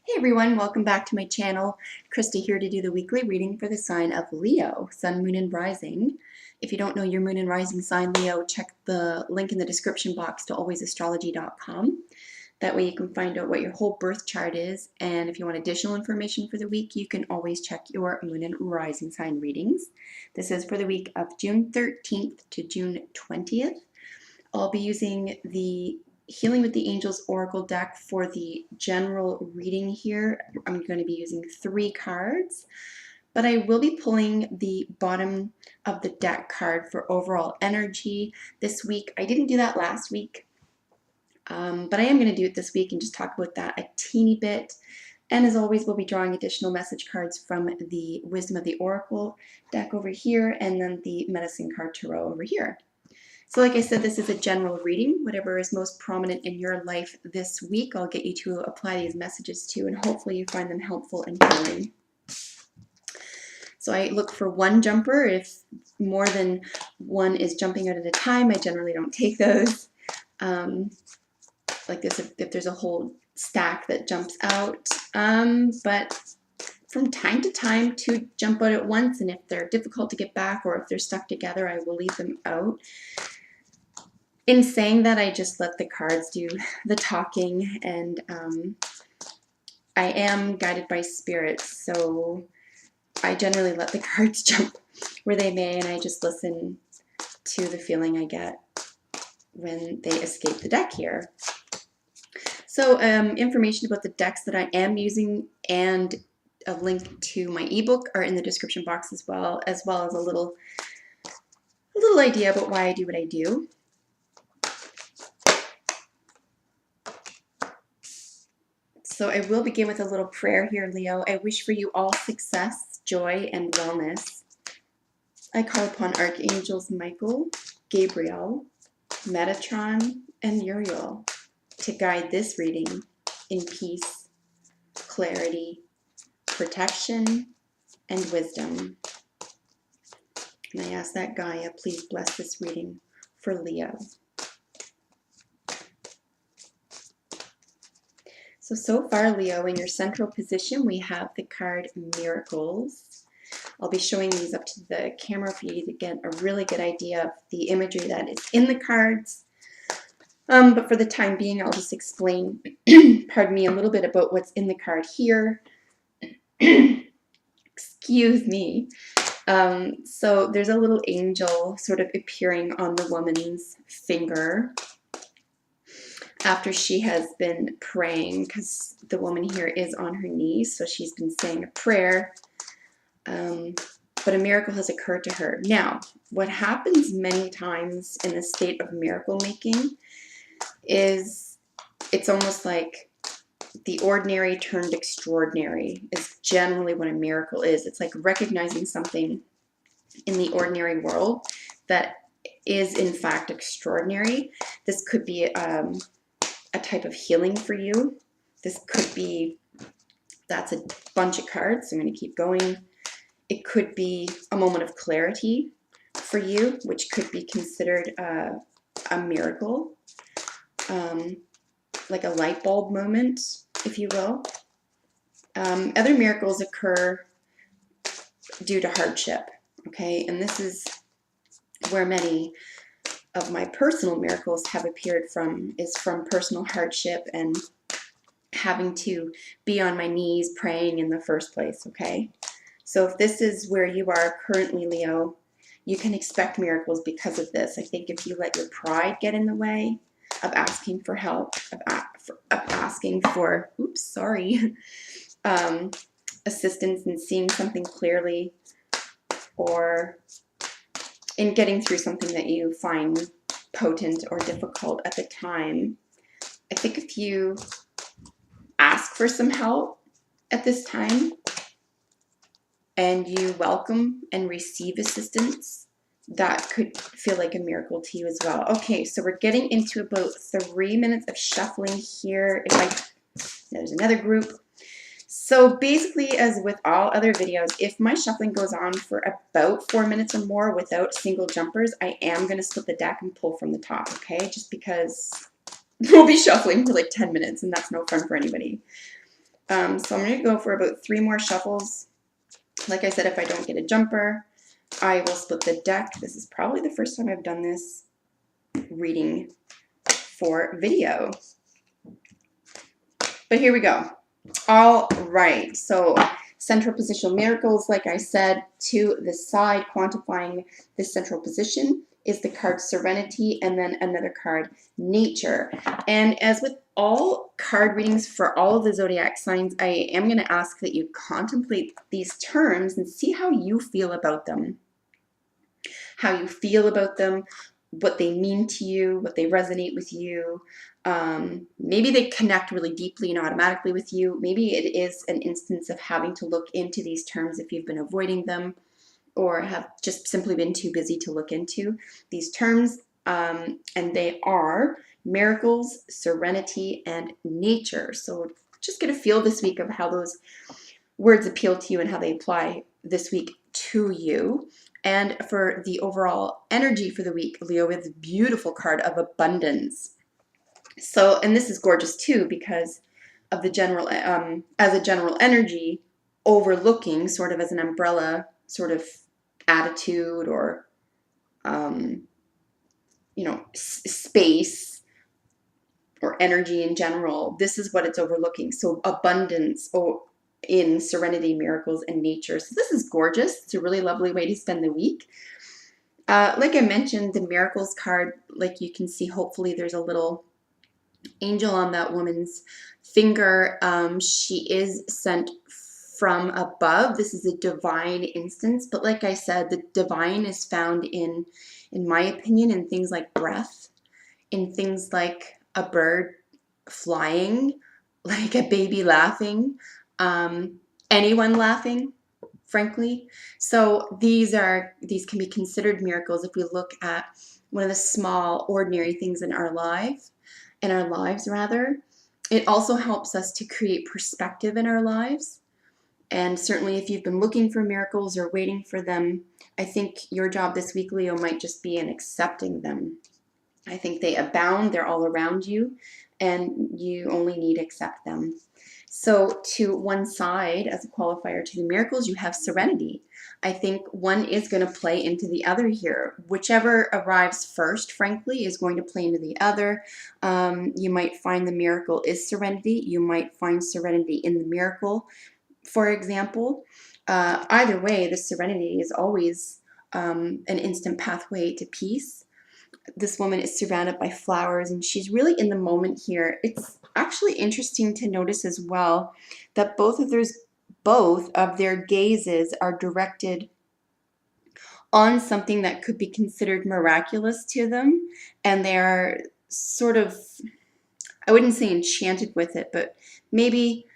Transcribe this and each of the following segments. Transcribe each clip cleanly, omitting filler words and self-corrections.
Hey everyone, welcome back to my channel. Krista here to do the weekly reading for the sign of Leo, Sun, Moon, and Rising. If you don't know your Moon and Rising sign, Leo, check the link in the description box to alwaysastrology.com. That way you can find out what your whole birth chart is, and if you want additional information for the week, you can always check your Moon and Rising sign readings. This is for the week of June 13th to June 20th. I'll be using the Healing with the Angels Oracle deck for the general reading here. I'm going to be using 3 cards, but I will be pulling the bottom of the deck card for overall energy this week. I didn't do that last week, but I am going to do it this week and just talk about that a teeny bit. And as always, we'll be drawing additional message cards from the Wisdom of the Oracle deck over here, and then the Medicine Card Tarot over here. So like I said, this is a general reading. Whatever is most prominent in your life this week, I'll get you to apply these messages to, and hopefully you find them helpful and healing. So I look for one jumper. If more than one is jumping out at a time, I generally don't take those. Like this, if there's a whole stack that jumps out. But from time to time, 2 jump out at once, and if they're difficult to get back or if they're stuck together, I will leave them out. In saying that, I just let the cards do the talking, and I am guided by spirits, so I generally let the cards jump where they may, and I just listen to the feeling I get when they escape the deck here. So information about the decks that I am using and a link to my ebook are in the description box as well as a little idea about why I do what I do. So I will begin with a little prayer here, Leo. I wish for you all success, joy, and wellness. I call upon Archangels Michael, Gabriel, Metatron, and Uriel to guide this reading in peace, clarity, protection, and wisdom. And I ask that Gaia please bless this reading for Leo. So far, Leo, in your central position, we have the card Miracles. I'll be showing these up to the camera for you to get a really good idea of the imagery that is in the cards. But for the time being, I'll just explain, pardon me, a little bit about what's in the card here. Excuse me. So there's a little angel sort of appearing on the woman's finger after she has been praying, because the woman here is on her knees, so she's been saying a prayer, but a miracle has occurred to her. Now, what happens many times in the state of miracle making is it's almost like the ordinary turned extraordinary is generally what a miracle is. It's like recognizing something in the ordinary world that is in fact extraordinary. This could be a type of healing for you. This could be, that's a bunch of cards, so I'm going to keep going. It could be a moment of clarity for you, which could be considered a miracle, like a light bulb moment, if you will. Other miracles occur due to hardship, okay? And this is where many of my personal miracles have appeared from, is from personal hardship and having to be on my knees praying in the first place, okay? So if this is where you are currently, Leo, you can expect miracles because of this. I think if you let your pride get in the way of asking for help, of asking for, assistance in seeing something clearly, or in getting through something that you find potent or difficult at the time, I think if you ask for some help at this time and you welcome and receive assistance, that could feel like a miracle to you as well. Okay, so we're getting into about 3 minutes of shuffling here. There's another group. So basically, as with all other videos, if my shuffling goes on for about 4 minutes or more without single jumpers, I am going to split the deck and pull from the top, okay? Just because we'll be shuffling for like 10 minutes, and that's no fun for anybody. So I'm going to go for about 3 more shuffles. Like I said, if I don't get a jumper, I will split the deck. This is probably the first time I've done this reading for video. But here we go. All right, so central positional miracles, like I said, to the side, quantifying this central position is the card Serenity, and then another card, Nature. And as with all card readings for all of the zodiac signs, I am going to ask that you contemplate these terms and see how you feel about them. How you feel about them, what they mean to you, what they resonate with you. Maybe they connect really deeply and automatically with you. Maybe it is an instance of having to look into these terms if you've been avoiding them or have just simply been too busy to look into these terms. And they are miracles, serenity, and nature. So just get a feel this week of how those words appeal to you and how they apply this week to you. And for the overall energy for the week, Leo, is a beautiful card of abundance. So, and this is gorgeous too because of the general, as a general energy, overlooking sort of as an umbrella sort of attitude or, you know, space or energy in general. This is what it's overlooking. So abundance in serenity, miracles, and nature. So this is gorgeous. It's a really lovely way to spend the week. Like I mentioned, the miracles card, like you can see, hopefully there's a little angel on that woman's finger. She is sent from above. This is a divine instance, but like I said, the divine is found in my opinion, in things like breath, in things like a bird flying, like a baby laughing, anyone laughing, frankly. So these can be considered miracles if we look at one of the small, ordinary things in our lives. It also helps us to create perspective in our lives. And certainly if you've been looking for miracles or waiting for them, I think your job this week, Leo, might just be in accepting them. I think they abound, they're all around you, and you only need to accept them. So to one side, as a qualifier to the miracles, you have serenity. I think one is going to play into the other here. Whichever arrives first, frankly, is going to play into the other. You might find the miracle is serenity. You might find serenity in the miracle, for example. Either way, the serenity is always an instant pathway to peace. This woman is surrounded by flowers and she's really in the moment here. It's actually interesting to notice as well that both of their gazes are directed on something that could be considered miraculous to them, and they're sort of, I wouldn't say enchanted with it, but maybe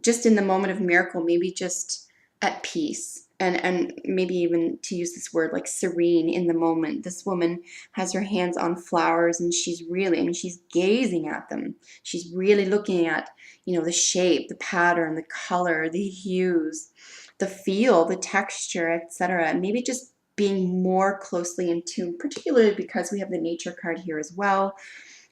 just in the moment of miracle, maybe just at peace. And maybe even, to use this word, like serene in the moment. This woman has her hands on flowers and she's really, I mean, she's gazing at them. She's really looking at, you know, the shape, the pattern, the color, the hues, the feel, the texture, etc. And maybe just being more closely in tune, particularly because we have the nature card here as well.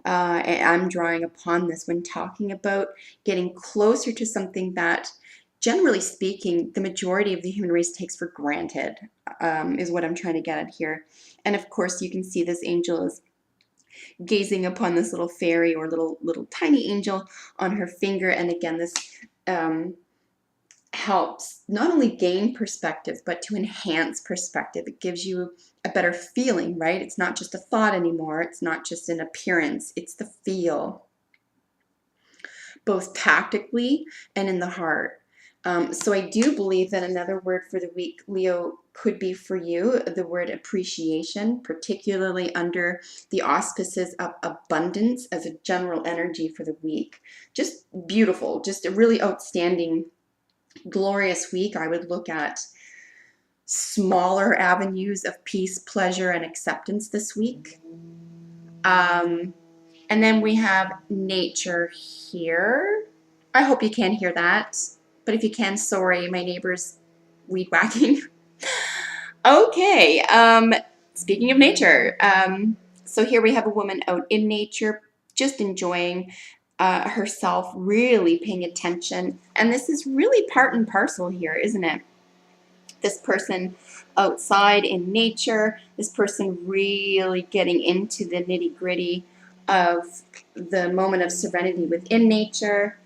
I'm drawing upon this when talking about getting closer to something that, generally speaking, the majority of the human race takes for granted, is what I'm trying to get at here. And of course, you can see this angel is gazing upon this little fairy or little tiny angel on her finger. And again, this helps not only gain perspective, but to enhance perspective. It gives you a better feeling, right? It's not just a thought anymore. It's not just an appearance. It's the feel, both tactically and in the heart. So I do believe that another word for the week, Leo, could be for you the word appreciation, particularly under the auspices of abundance as a general energy for the week. Just beautiful, just a really outstanding, glorious week. I would look at smaller avenues of peace, pleasure, and acceptance this week. And then we have nature here. I hope you can hear that. But if you can, sorry, my neighbor's weed whacking. Okay, speaking of nature, so here we have a woman out in nature, just enjoying herself, really paying attention. And this is really part and parcel here, isn't it? This person outside in nature, this person really getting into the nitty-gritty of the moment of serenity within nature.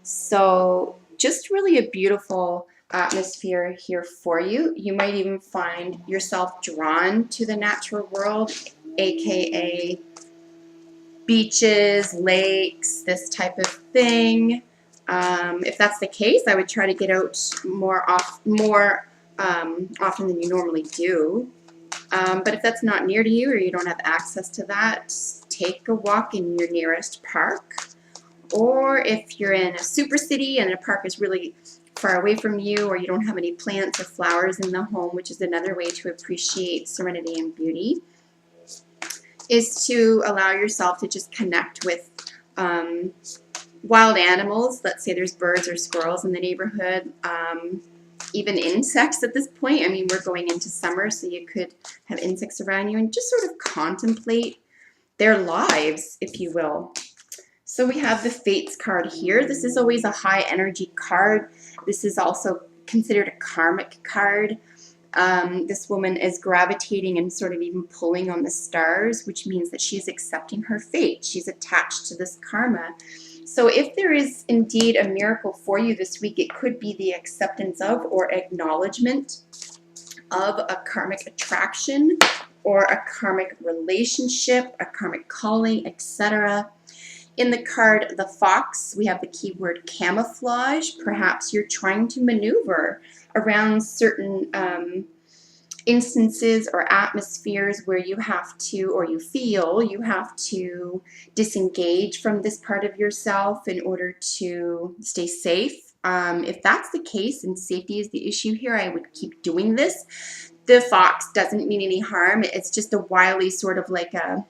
So just really a beautiful atmosphere here for you. You might even find yourself drawn to the natural world, aka beaches, lakes, this type of thing. If that's the case, I would try to get out more often than you normally do. But if that's not near to you or you don't have access to that, take a walk in your nearest park. Or if you're in a super city and a park is really far away from you, or you don't have any plants or flowers in the home, which is another way to appreciate serenity and beauty, is to allow yourself to just connect with wild animals. Let's say there's birds or squirrels in the neighborhood, even insects at this point. I mean, we're going into summer, so you could have insects around you and just sort of contemplate their lives, if you will. So we have the Fates card here. This is always a high energy card. This is also considered a karmic card. This woman is gravitating and sort of even pulling on the stars, which means that she's accepting her fate. She's attached to this karma. So if there is indeed a miracle for you this week, it could be the acceptance of or acknowledgement of a karmic attraction or a karmic relationship, a karmic calling, etc. In the card, the Fox, we have the keyword camouflage. Perhaps you're trying to maneuver around certain instances or atmospheres where you have to, or you feel you have to disengage from this part of yourself in order to stay safe. If that's the case and safety is the issue here, I would keep doing this. The Fox doesn't mean any harm. It's just a wily sort of like a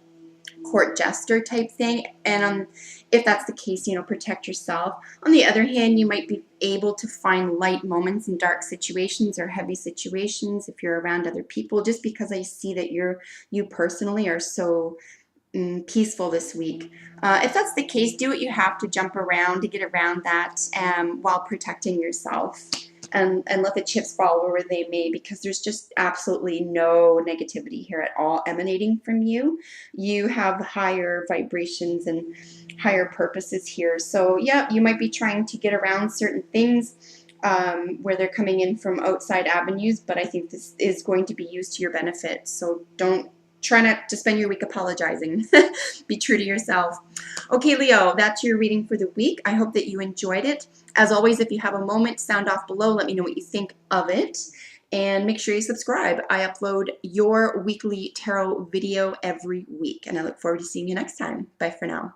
court jester type thing, and if that's the case, you know, protect yourself. On the other hand, you might be able to find light moments in dark situations or heavy situations if you're around other people, just because I see that you personally are so peaceful this week. If that's the case, do what you have to jump around to get around that while protecting yourself. And let the chips fall where they may, because there's just absolutely no negativity here at all emanating from you. You have higher vibrations and higher purposes here. So yeah, you might be trying to get around certain things where they're coming in from outside avenues, but I think this is going to be used to your benefit. So try not to spend your week apologizing. Be true to yourself. Okay, Leo, that's your reading for the week. I hope that you enjoyed it. As always, if you have a moment, sound off below. Let me know what you think of it. And make sure you subscribe. I upload your weekly tarot video every week. And I look forward to seeing you next time. Bye for now.